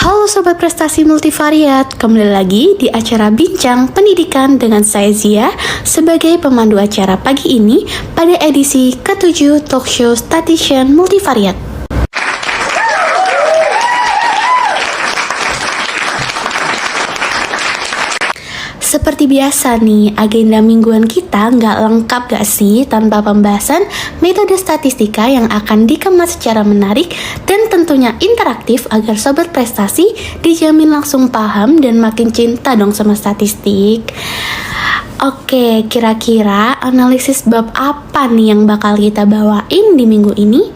Halo Sobat Prestasi Multivariat, kembali lagi di acara Bincang Pendidikan dengan saya Zia sebagai pemandu acara pagi ini pada edisi ke-7 Talkshow Statistician Multivariat. Seperti biasa nih, agenda mingguan kita nggak lengkap gak sih tanpa pembahasan metode statistika yang akan dikemas secara menarik dan tentunya interaktif agar Sobat Prestasi dijamin langsung paham dan makin cinta dong sama statistik. Oke, kira-kira analisis bab apa nih yang bakal kita bawain di minggu ini?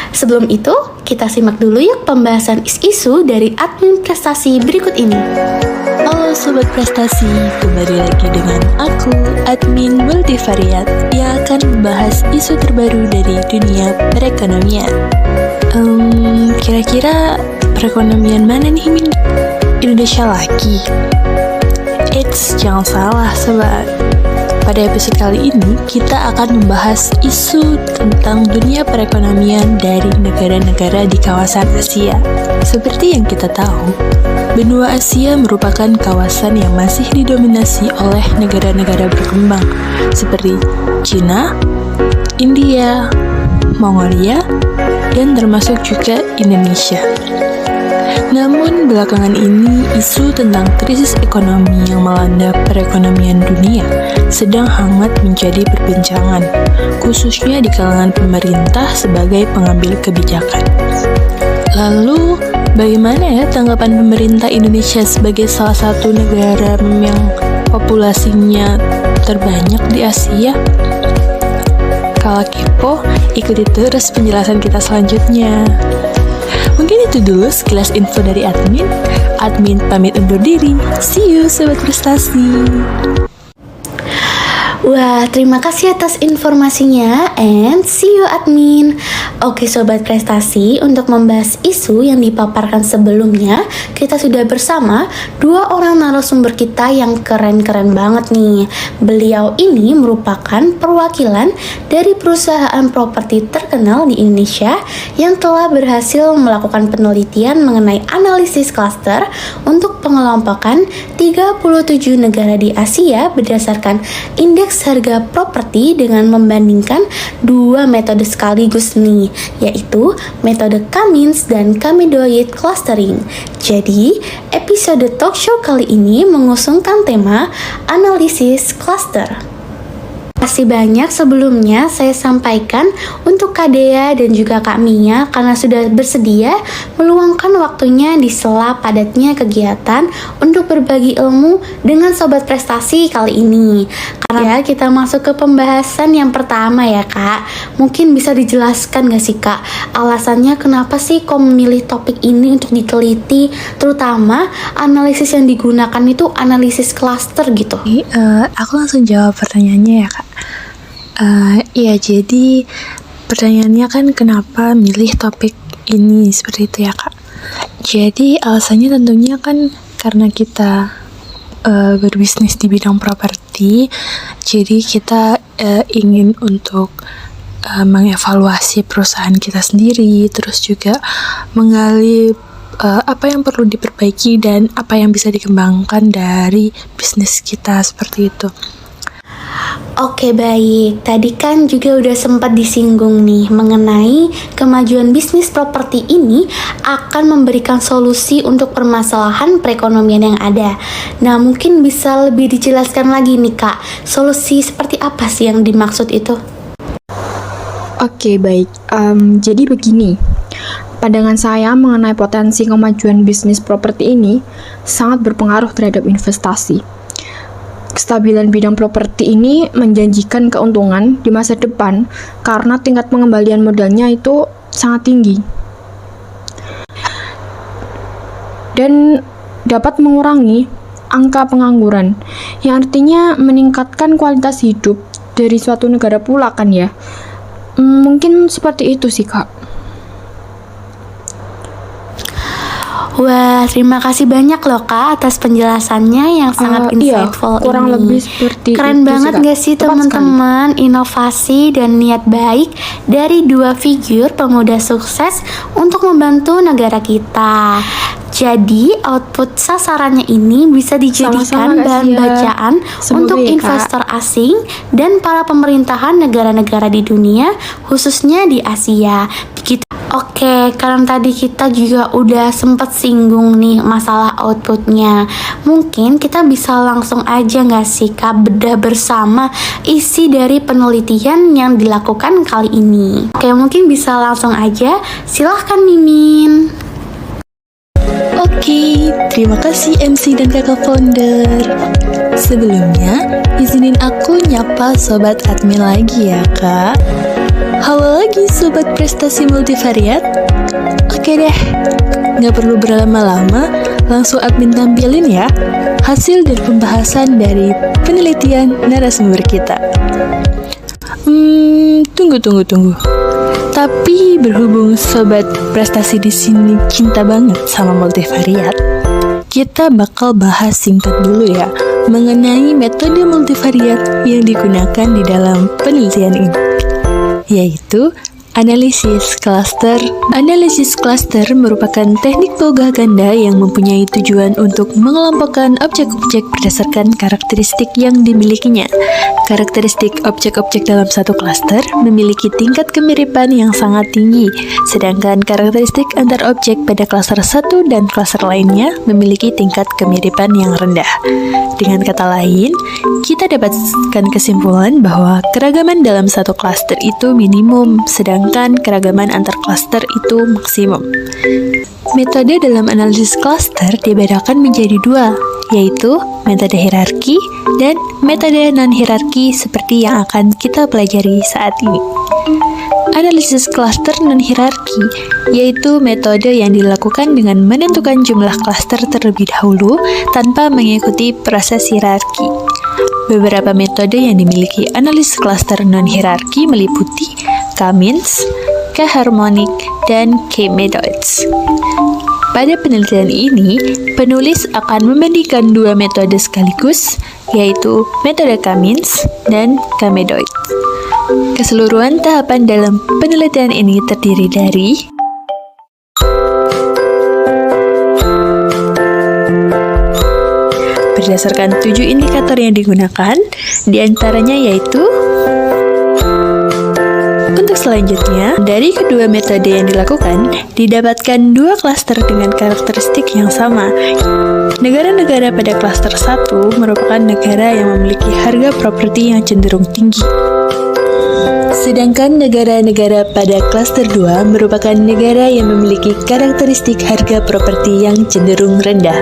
Sebelum itu, kita simak dulu yuk pembahasan isu dari admin prestasi berikut ini. Halo Sobat Prestasi, kembali lagi dengan aku, admin Multivariat, yang akan membahas isu terbaru dari dunia perekonomian. Kira-kira perekonomian mana nih, Min? Indonesia lagi? Eits, jangan salah Sobat. Pada episode kali ini, kita akan membahas isu tentang dunia perekonomian dari negara-negara di kawasan Asia. Seperti yang kita tahu, benua Asia merupakan kawasan yang masih didominasi oleh negara-negara berkembang seperti Cina, India, Mongolia, dan termasuk juga Indonesia. Namun belakangan ini isu tentang krisis ekonomi yang melanda perekonomian dunia sedang hangat menjadi perbincangan, khususnya di kalangan pemerintah sebagai pengambil kebijakan. Lalu, bagaimana ya tanggapan pemerintah Indonesia sebagai salah satu negara yang populasinya terbanyak di Asia? Kalau kepo, ikuti terus penjelasan kita selanjutnya. Mungkin itu dulu sekilas info dari admin. Admin pamit undur diri. See you Sobat Prestasi. Wah, terima kasih atas informasinya and see you admin. Oke Sobat Prestasi, untuk membahas isu yang dipaparkan sebelumnya, kita sudah bersama dua orang narasumber kita yang keren-keren banget nih. Beliau ini merupakan perwakilan dari perusahaan properti terkenal di Indonesia yang telah berhasil melakukan penelitian mengenai analisis klaster untuk pengelompokan 37 negara di Asia berdasarkan indeks harga properti dengan membandingkan dua metode sekaligus nih, yaitu metode Cummins dan Camidioid clustering. Jadi, episode talk show kali ini mengusungkan tema analisis cluster. Terima kasih banyak sebelumnya saya sampaikan untuk Kak Dea dan juga Kak Mia karena sudah bersedia meluangkan waktunya di sela padatnya kegiatan untuk berbagi ilmu dengan Sobat Prestasi kali ini. Karena kita masuk ke pembahasan yang pertama ya Kak. Mungkin bisa dijelaskan gak sih Kak alasannya kenapa sih kok memilih topik ini untuk diteliti, terutama analisis yang digunakan itu analisis cluster gitu. Aku langsung jawab pertanyaannya ya Kak. Iya, jadi pertanyaannya kan kenapa milih topik ini seperti itu ya Kak. Jadi alasannya tentunya kan karena kita berbisnis di bidang properti, jadi kita ingin untuk mengevaluasi perusahaan kita sendiri, terus juga menggali apa yang perlu diperbaiki dan apa yang bisa dikembangkan dari bisnis kita seperti itu. Oke baik, tadi kan juga udah sempat disinggung nih mengenai kemajuan bisnis properti ini akan memberikan solusi untuk permasalahan perekonomian yang ada. Nah mungkin bisa lebih dijelaskan lagi nih Kak, solusi seperti apa sih yang dimaksud itu? Oke baik, jadi begini, pandangan saya mengenai potensi kemajuan bisnis properti ini sangat berpengaruh terhadap investasi. Kestabilan bidang properti ini menjanjikan keuntungan di masa depan karena tingkat pengembalian modalnya itu sangat tinggi dan dapat mengurangi angka pengangguran, yang artinya meningkatkan kualitas hidup dari suatu negara pula kan ya. Mungkin seperti itu sih, Kak. Wah, terima kasih banyak loh Kak atas penjelasannya yang sangat insightful kurang ini. lebih seperti Keren itu banget sih, Kak. gak sih Tepat teman-teman, inovasi dan niat baik dari dua figur pemuda sukses untuk membantu negara kita. Jadi output sasarannya ini bisa dijadikan Sama-sama, Kak bahan Sia. bacaan Semoga untuk ya, Kak. investor asing dan para pemerintahan negara-negara di dunia, khususnya di Asia. Begitu. Oke, karena tadi kita juga udah sempet singgung nih masalah outputnya. Mungkin kita bisa langsung aja nggak sih Kak bedah bersama isi dari penelitian yang dilakukan kali ini. Oke, mungkin bisa langsung aja. Silahkan Mimin. Oke, terima kasih MC dan kakak founder. Sebelumnya, izinin aku nyapa sobat admin lagi ya kak. Halo lagi sobat prestasi multivariat. Oke deh, nggak perlu berlama-lama, langsung admin tampilin ya hasil dari pembahasan dari penelitian narasumber kita. Tunggu. Tapi berhubung sobat prestasi di sini cinta banget sama multivariat, kita bakal bahas singkat dulu ya mengenai metode multivariat yang digunakan di dalam penelitian ini, yaitu analisis cluster. Analisis cluster merupakan teknik peugah ganda yang mempunyai tujuan untuk mengelompokkan objek-objek berdasarkan karakteristik yang dimilikinya. Karakteristik objek-objek dalam satu cluster memiliki tingkat kemiripan yang sangat tinggi, sedangkan karakteristik antar objek pada cluster satu dan cluster lainnya memiliki tingkat kemiripan yang rendah. Dengan kata lain, kita dapatkan kesimpulan bahwa keragaman dalam satu cluster itu minimum, sedangkan keragaman antar cluster itu maksimum. Metode dalam analisis cluster dibedakan menjadi dua, yaitu metode hierarki dan metode non-hierarki seperti yang akan kita pelajari saat ini. Analisis cluster non-hierarki yaitu metode yang dilakukan dengan menentukan jumlah cluster terlebih dahulu tanpa mengikuti proses hierarki. Beberapa metode yang dimiliki analisis cluster non-hierarki meliputi K-means, K-harmonic, dan K-methods. Pada penelitian ini, penulis akan membandingkan dua metode sekaligus, yaitu metode K-means dan K-methods. Keseluruhan tahapan dalam penelitian ini terdiri dari berdasarkan 7 indikator yang digunakan, diantaranya yaitu untuk selanjutnya, dari kedua metode yang dilakukan, didapatkan dua klaster dengan karakteristik yang sama. Negara-negara pada klaster 1 merupakan negara yang memiliki harga properti yang cenderung tinggi. Sedangkan negara-negara pada klaster 2 merupakan negara yang memiliki karakteristik harga properti yang cenderung rendah.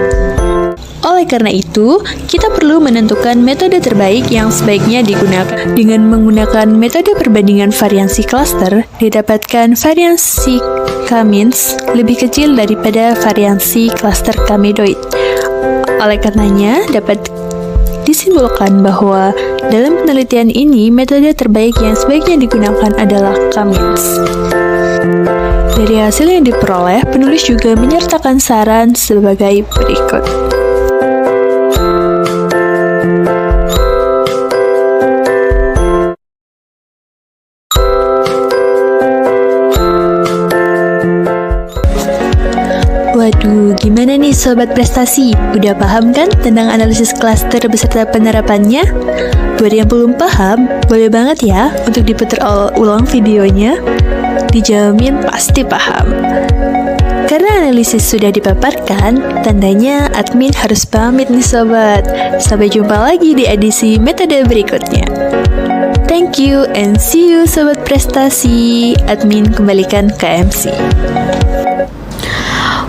Oleh karena itu, kita perlu menentukan metode terbaik yang sebaiknya digunakan. Dengan menggunakan metode perbandingan variansi cluster, didapatkan variansi K-means lebih kecil daripada variansi cluster K-medoid. Oleh karenanya, dapat disimpulkan bahwa dalam penelitian ini, metode terbaik yang sebaiknya digunakan adalah K-means. Dari hasil yang diperoleh, penulis juga menyertakan saran sebagai berikut. Waduh, gimana nih sobat prestasi? Udah paham kan tentang analisis klaster beserta penerapannya? Buat yang belum paham, boleh banget ya untuk diputar ulang videonya. Dijamin pasti paham. Karena analisis sudah dipaparkan, tandanya admin harus pamit nih sobat. Sampai jumpa lagi di edisi metode berikutnya. Thank you and see you sobat prestasi. Admin kembalikan ke MC.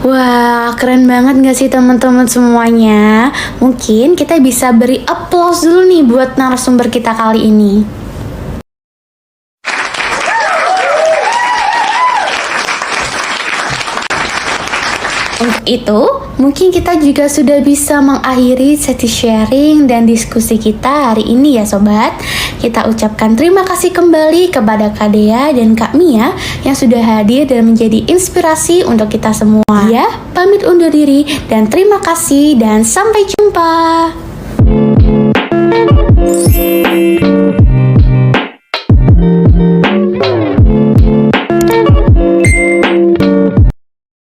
Wah, keren banget gak sih teman-teman semuanya? Mungkin kita bisa beri applause dulu nih buat narasumber kita kali ini. Untuk itu, mungkin kita juga sudah bisa mengakhiri sesi sharing dan diskusi kita hari ini ya sobat. kita ucapkan terima kasih kembali kepada Kak Dea dan Kak Mia yang sudah hadir dan menjadi inspirasi untuk kita semua. Ya, pamit undur diri dan terima kasih dan sampai jumpa.